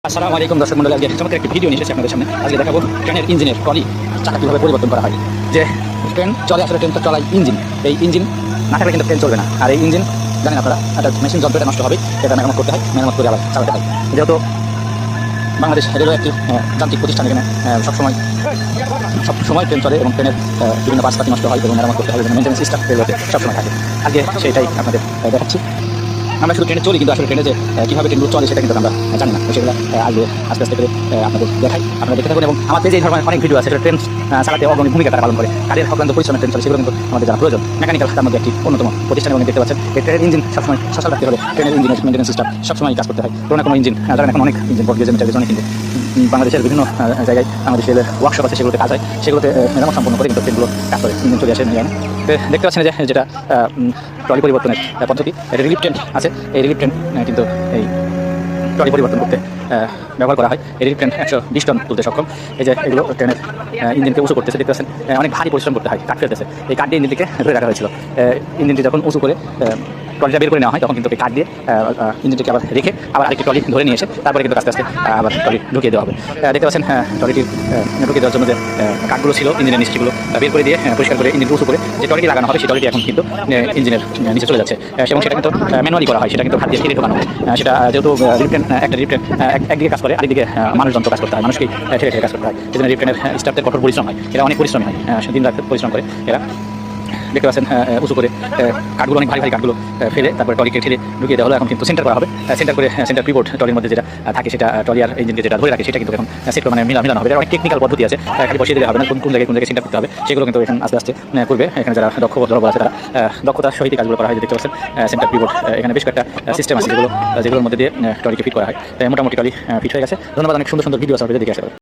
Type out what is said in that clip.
আসসালামু আলাইকুম দর্শক মন্ডলী, আজকে চমৎকার একটি ভিডিও নিয়ে এসেছি আপনাদের সামনে। আজকে দেখাবো ট্রেনের ইঞ্জিনের ট্রলি চাকা কীভাবে পরিবর্তন করা হয়। যে ট্রেন চলে, আসলে ট্রেন তো চলাই ইঞ্জিন, এই ইঞ্জিন না থাকলে কিন্তু ট্রেন চলবে না। আর এই ইঞ্জিন জানেন আপনারা, একটা মেশিন যন্ত্রটা নষ্ট হবে, এটা মেরামত করতে হয়, মেরামত করে আবার চালাতে হয়। যেহেতু বাংলাদেশ রেলওয়ে একটি যান্ত্রিক প্রতিষ্ঠান, এখানে সবসময় ট্রেন চলে এবং ট্রেনের বিভিন্ন পার্টসপাতি নষ্ট হয় এবং মেরামত করতে হয়, মেনটেন্যান্স স্টাফ রেলওয়েতে সবসময় থাকে। আজকে সেটাই আপনাদের দেখাচ্ছি। আমরা শুধু ট্রেনে চলি, কিন্তু আসলে ট্রেনে যে কীভাবে ট্রেনগুলো চলে সেটা কিন্তু আমরা জানি না। সেগুলো আস্তে আস্তে করে আপনাদের দেখাই, আপনারা দেখে থাকুন। এবং আমার পেজে এই ধরনের অনেক ভিডিও আছে, ট্রেন চালাতে অগ্রণী ভূমিকা তারা পালন করে, কাজের অক্লান্ত পরিশ্রমে ট্রেন চলে, সেগুলো কিন্তু আমাদের জানা প্রয়োজন। মেকানিক্যাল তার মধ্যে একটি অন্যতম প্রতিষ্ঠান এবং দেখতে পাচ্ছেন এই ট্রেনের ইঞ্জিন সবসময় সচল রাখতে হবে। ট্রেনের ইঞ্জিনের মেনটেন্যান্স সিস্টেম সবসময় কাজ করতে হয়। কোনো না কোনো ইঞ্জিন, ধরেন এখন অনেক ইঞ্জিন বড় গেজের মিটার অনেক ইঞ্জিন বাংলাদেশের বিভিন্ন জায়গায় আমাদের রেলের ওয়ার্কশপ আছে, সেগুলোতে কাজ হয়, সেগুলোতে মেরামত সম্পন্ন করে কিন্তু ট্রেনগুলো কাজ করে, ইঞ্জিন চলে আসে নিয়ে। দেখতে পাচ্ছেন যে যেটা ট্রলি পরিবর্তনের পদ্ধতি, এটা রিলিফ ট্রেন আছে। এই রিলিফ ট্রেন কিন্তু এই ট্রলি পরিবর্তন করতে ব্যবহার করা হয়। এই রিলিফ ট্রেন 120 টন তুলতে সক্ষম। এই যে এগুলো ট্রেনের ইঞ্জিনকে উঁচু করতেছে, দেখতে পাচ্ছেন অনেক ভারী পরিশ্রম করতে হয়, কাঠ ফেলতেছে। এই কাঠ দিয়ে ইঞ্জিনটিকে ধরে রাখা হয়েছিল। ইঞ্জিনটি যখন উঁচু করে ট্রলিটা বের করে নেওয়া হয়, তখন কিন্তু কাঠ দিয়ে ইঞ্জিনটিকে আবার রেখে আবার আরেকটি ট্রলি ধরে নিয়ে এসে তারপরে কিন্তু আস্তে আস্তে আবার ট্রলি ঢুকিয়ে দেওয়া হবে। দেখতে পাচ্ছেন ট্রলিটির ঢুকিয়ে দেওয়ার জন্য যে কাঠগুলো ছিল, ইঞ্জিনের নিচে, সেগুলো বের করে দিয়ে পরিষ্কার করে ইঞ্জিনটি উঁচু করে যে ট্রলিটি লাগানো হবে, সেই ট্রলিটি এখন কিন্তু ইঞ্জিনের নিচে চলে যাচ্ছে। এবং সেটা কিন্তু ম্যানুয়ালি করা হয়, সেটা কিন্তু হাত দিয়ে ঠেলে ঢোকানো হয়। সেটা যেহেতু রিলিফ ট্রেন একটা রিলিফ ট্রেন একদিকে কাজ করে, আরেকদিকে মানুষ যন্ত্র কাজ করতে হয়, মানুষকে ঠেলে ঠেলে কাজ করতে হয়। এই জন্য রিলিফ ট্রেনের স্টাফদের কঠোর পরিশ্রম হয়, এরা অনেক পরিশ্রমী হয়, দিন রাত পরিশ্রম করে এরা। দেখতে পাচ্ছেন উঁচু করে কাঠগুলো, অনেক ভারী ভারী কাঠগুলো ফেলে তারপরে ট্রলিকে ঠেলে ঢুকিয়ে দেওয়া হলো। এখন কিন্তু সেন্টার করা হবে, সেন্টার করে সেন্টার পিভট ট্রলির মধ্যে যেটা থাকে, সেটা ট্রলি আর ইঞ্জিনকে যেটা ধরে রাখে, সেটা কিন্তু এখন সেট করে মিলানো হবে। এটা অনেক টেকনিক্যাল পদ্ধতি আছে, খালি বসিয়ে দিলে হবে না, কোন জায়গায় সেন্টার করতে হবে, সেগুলো কিন্তু এখন আস্তে আস্তে করবে। এখানে যারা দক্ষ জনবল আছে, তারা দক্ষতার সহিত কাজগুলো করা হয়। দেখতে পাচ্ছেন সেন্টার পিভট, এখানে বেশ কয়েকটা সিস্টেম আছে যেগুলোর মধ্যে দিয়ে ট্রলিকে ফিট করা হয়। মোটামুটি ট্রলি ফিট হয়ে গেছে। ধন্যবাদ। অনেক সুন্দর সুন্দর ভিডিও আছে, দেখে আসতে পারেন।